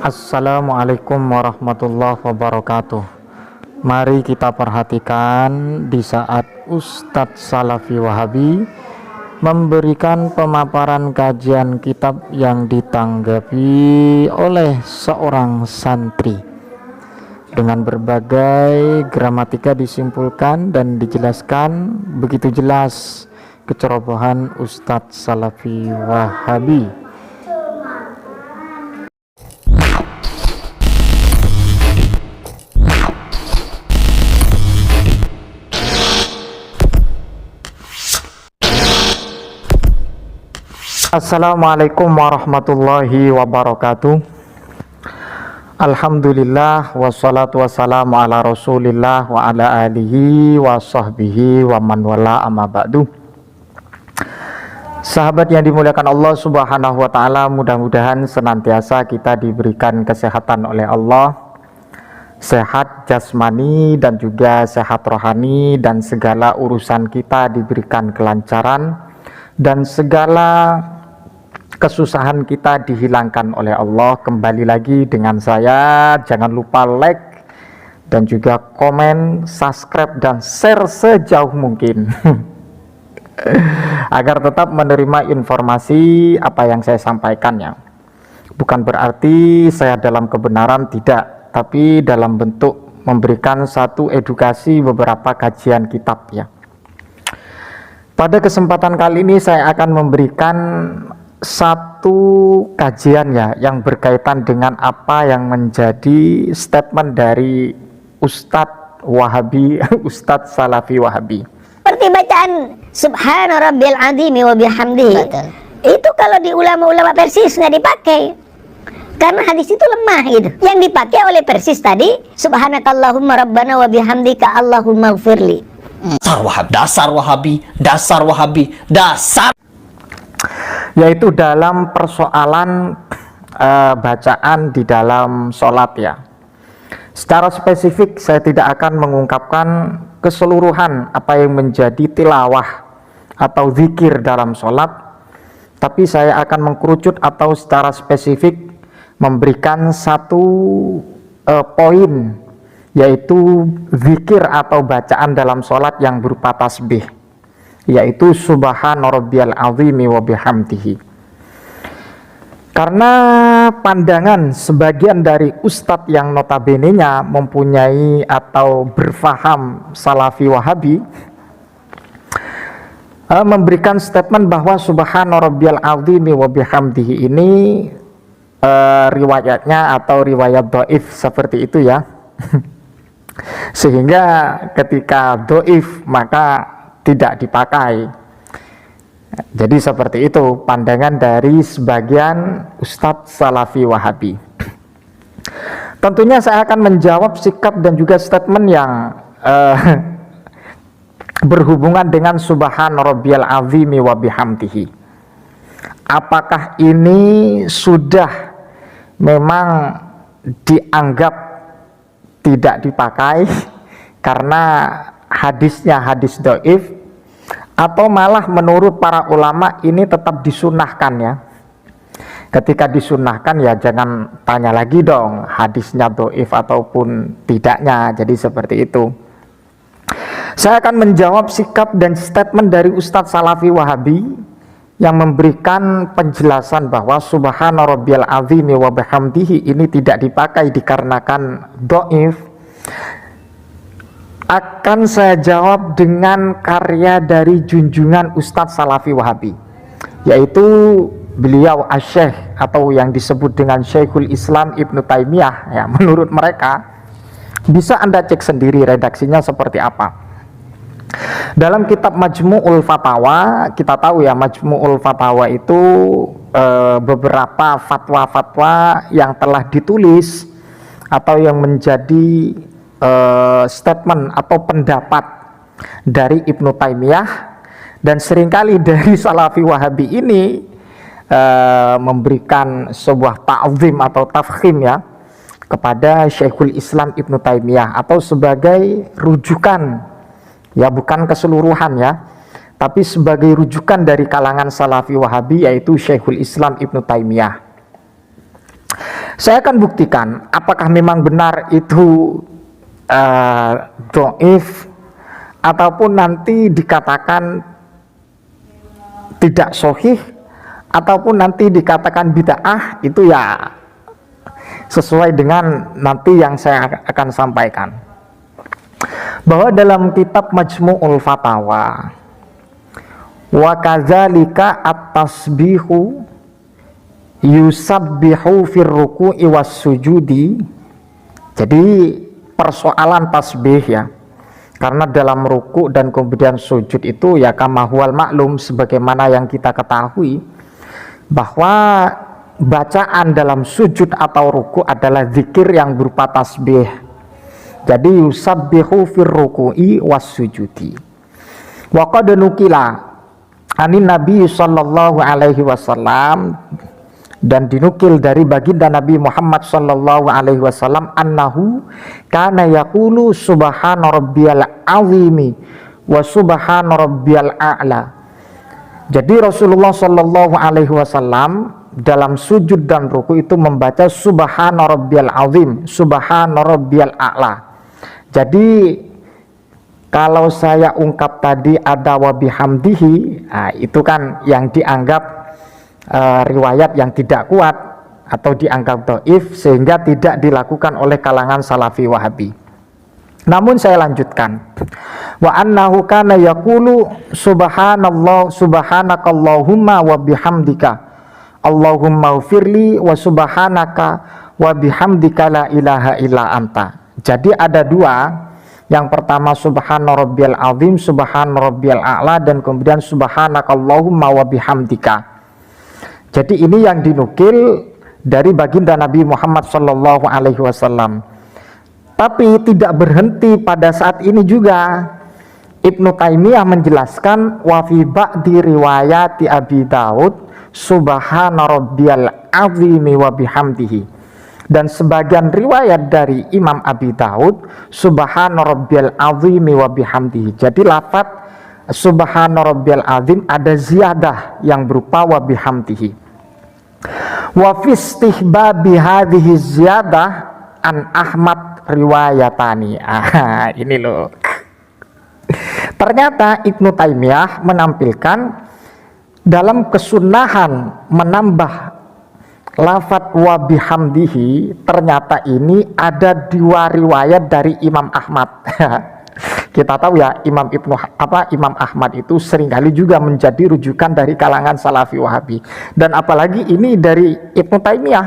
Assalamualaikum warahmatullahi wabarakatuh. Mari kita perhatikan di saat Ustadz Salafi Wahabi memberikan pemaparan kajian kitab yang ditanggapi oleh seorang santri. Dengan berbagai gramatika disimpulkan dan dijelaskan begitu jelas kecerobohan Ustadz Salafi Wahabi. Assalamualaikum warahmatullahi wabarakatuh. Alhamdulillah wassalatu wassalamu ala rasulillah wa ala alihi wa sahbihi wa man wala amma ba'du. Sahabat yang dimuliakan Allah subhanahu wa ta'ala, mudah-mudahan senantiasa kita diberikan kesehatan oleh Allah, sehat jasmani dan juga sehat rohani, dan segala urusan kita diberikan kelancaran dan segala kesusahan kita dihilangkan oleh Allah. Kembali lagi dengan saya, jangan lupa like dan juga komen, subscribe dan share sejauh mungkin agar tetap menerima informasi apa yang saya sampaikan ya. Bukan berarti saya dalam kebenaran, tidak, tapi dalam bentuk memberikan satu edukasi beberapa kajian kitab ya. Pada kesempatan kali ini saya akan memberikan satu kajian ya yang berkaitan dengan apa yang menjadi statement dari Ustadz Wahabi, Ustadz Salafi Wahabi. Seperti bacaan Subhana Rabbil Azimi wa bihamdihi. Itu kalau di ulama-ulama Persis nggak dipakai, karena hadis itu lemah gitu. Yang dipakai oleh Persis tadi Subhanakallahumma Rabbana wa bihamdika Allahumma gfirli. Dasar Wahabi, dasar Wahabi, dasar. Yaitu dalam persoalan bacaan di dalam sholat ya. Secara spesifik saya tidak akan mengungkapkan keseluruhan apa yang menjadi tilawah atau zikir dalam sholat, tapi saya akan mengkerucut atau secara spesifik memberikan satu poin, yaitu zikir atau bacaan dalam sholat yang berupa tasbih, yaitu Subhana Rabbiyal Azimi wa bihamdihi. Karena pandangan sebagian dari ustadz yang notabene-nya mempunyai atau berfaham Salafi Wahabi memberikan statement bahwa Subhana Rabbiyal Azimi wa bihamdihi ini riwayatnya atau riwayat dhaif seperti itu ya. Sehingga ketika dhaif maka tidak dipakai. Jadi seperti itu pandangan dari sebagian Ustadz Salafi Wahabi. Tentunya saya akan menjawab sikap dan juga statement yang berhubungan dengan Subhana Rabbiyal Azimi wa bihamdihi. Apakah ini sudah memang dianggap tidak dipakai karena hadisnya hadis dhaif, atau malah menurut para ulama ini tetap disunahkan ya. Ketika disunahkan ya jangan tanya lagi dong hadisnya dhaif ataupun tidaknya. Jadi seperti itu. Saya akan menjawab sikap dan statement dari Ustadz Salafi Wahabi yang memberikan penjelasan bahwa Subhana Rabbiyal Azimi wa bihamdihi ini tidak dipakai dikarenakan dhaif. Akan saya jawab dengan karya dari junjungan Ustadz Salafi Wahabi, yaitu beliau Asy-Syaikh atau yang disebut dengan Syekhul Islam Ibnu Taimiyah ya. Menurut mereka, bisa Anda cek sendiri redaksinya seperti apa. Dalam kitab Majmu'ul Fatawa, kita tahu ya Majmu'ul Fatawa itu beberapa fatwa-fatwa yang telah ditulis atau yang menjadi statement atau pendapat dari Ibnu Taimiyah, dan seringkali dari Salafi Wahabi ini memberikan sebuah ta'zim atau tafkhim ya kepada Syekhul Islam Ibnu Taimiyah atau sebagai rujukan ya, bukan keseluruhan ya, tapi sebagai rujukan dari kalangan Salafi Wahabi, yaitu Syekhul Islam Ibnu Taimiyah. Saya akan buktikan apakah memang benar itu dhaif ataupun nanti dikatakan tidak sahih ataupun nanti dikatakan bid'ah. Itu ya sesuai dengan nanti yang saya akan sampaikan. Bahwa dalam kitab Majmu'ul Fatawa wa kadzalika at-tasbihu yusabbihu fir ruku'i was sujudi. Jadi persoalan tasbih ya, karena dalam ruku dan kemudian sujud itu ya kama huwal maklum, sebagaimana yang kita ketahui bahwa bacaan dalam sujud atau ruku adalah zikir yang berupa tasbih. Jadi yusabbihu fir ruku'i was sujudi. Wa qad nukila anin Nabi sallallahu alaihi wasallam, dan dinukil dari baginda Nabi Muhammad sallallahu alaihi wasallam, annahu kana yaqulu subhana rabbiyal azimi wa subhana rabbiyal a'la. Jadi Rasulullah sallallahu alaihi wasallam dalam sujud dan ruku itu membaca subhana rabbiyal azim, subhana rabbiyal a'la. Jadi kalau saya ungkap tadi ada wa bihamdihi, nah, itu kan yang dianggap riwayat yang tidak kuat atau dianggap dhaif, sehingga tidak dilakukan oleh kalangan Salafi Wahabi. Namun saya lanjutkan, wa annahu kana yaqulu subhanallah subhanakallahumma wa bihamdika Allahumma ufirli wa subhanaka wa bihamdika la ilaha illa anta. Jadi ada dua, yang pertama subhana rabbiyal azim, subhana rabbiyal a'la, dan kemudian subhanakallahumma wa bihamdika. Jadi ini yang dinukil dari baginda Nabi Muhammad sallallahu alaihi wasallam. Tapi tidak berhenti pada saat ini juga. Ibnu Taimiyah menjelaskan wa fi ba'di riwayati Abi Daud subhana rabbiyal azimi wa bihamdihi. Dan sebagian riwayat dari Imam Abi Daud subhana rabbiyal azimi wa bihamdihi. Jadi lafaz subhana rabbiyal azim ada ziyadah yang berupa wa bihamdihi. Wa fi istihbabi hadhihi ziyadah an Ahmad riwayatani. Ini loh. Ternyata Ibnu Taimiyah menampilkan dalam kesunahan menambah lafaz wa bihamdihi, ternyata ini ada dua riwayat dari Imam Ahmad. Kita tahu ya, Imam Ahmad itu seringkali juga menjadi rujukan dari kalangan Salafi Wahabi, dan apalagi ini dari Ibnu Taimiyah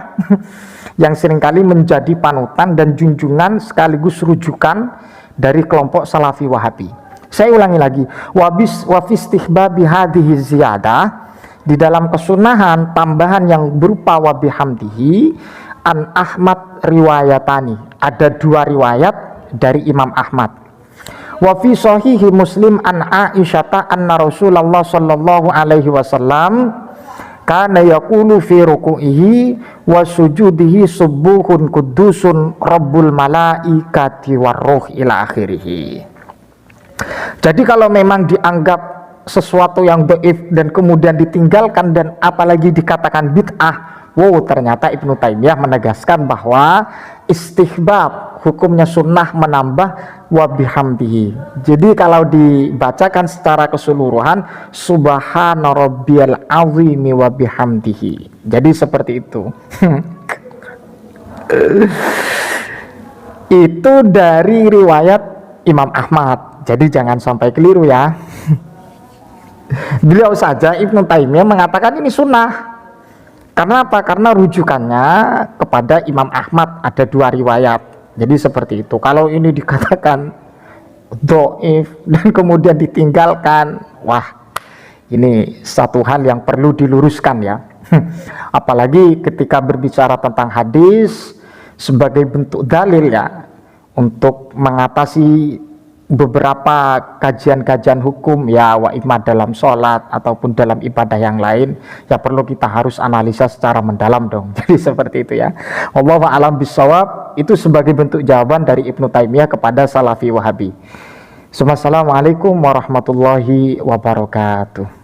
yang seringkali menjadi panutan dan junjungan sekaligus rujukan dari kelompok Salafi Wahabi. Saya ulangi lagi, wa fi istihbabi hadhihi ziyadah, di dalam kesunahan tambahan yang berupa wa bihamdihi an Ahmad riwayatani, ada dua riwayat dari Imam Ahmad. Wa fi sahihi Muslim an Aisyata anna Rasulullah sallallahu alaihi wasallam kana yaqulu fi ruku'ihi wa sujudihi subuhun qudusun rabbul malaikati warruh ila akhirih. Jadi kalau memang dianggap sesuatu yang dhaif dan kemudian ditinggalkan dan apalagi dikatakan bid'ah, ternyata Ibnu Taimiyah menegaskan bahwa istihbab, hukumnya sunnah menambah wa bihamdihi. Jadi kalau dibacakan secara keseluruhan subhana rabbiyal azimi wa bihamdihi. Jadi seperti itu. Itu dari riwayat Imam Ahmad. Jadi jangan sampai keliru ya. Beliau saja Ibnu Taimiyah mengatakan ini sunnah. Karena apa? Karena rujukannya kepada Imam Ahmad, ada dua riwayat. Jadi seperti itu. Kalau ini dikatakan dhaif dan kemudian ditinggalkan, wah, ini satu hal yang perlu diluruskan ya. Apalagi ketika berbicara tentang hadis sebagai bentuk dalil ya, untuk mengatasi beberapa kajian-kajian hukum ya, wa imma dalam sholat ataupun dalam ibadah yang lain, ya perlu kita harus analisa secara mendalam dong. Jadi seperti itu ya. Wallahu a'lam bishawab. Itu sebagai bentuk jawaban dari Ibnu Taimiyah kepada Salafi Wahabi. Assalamualaikum warahmatullahi wabarakatuh.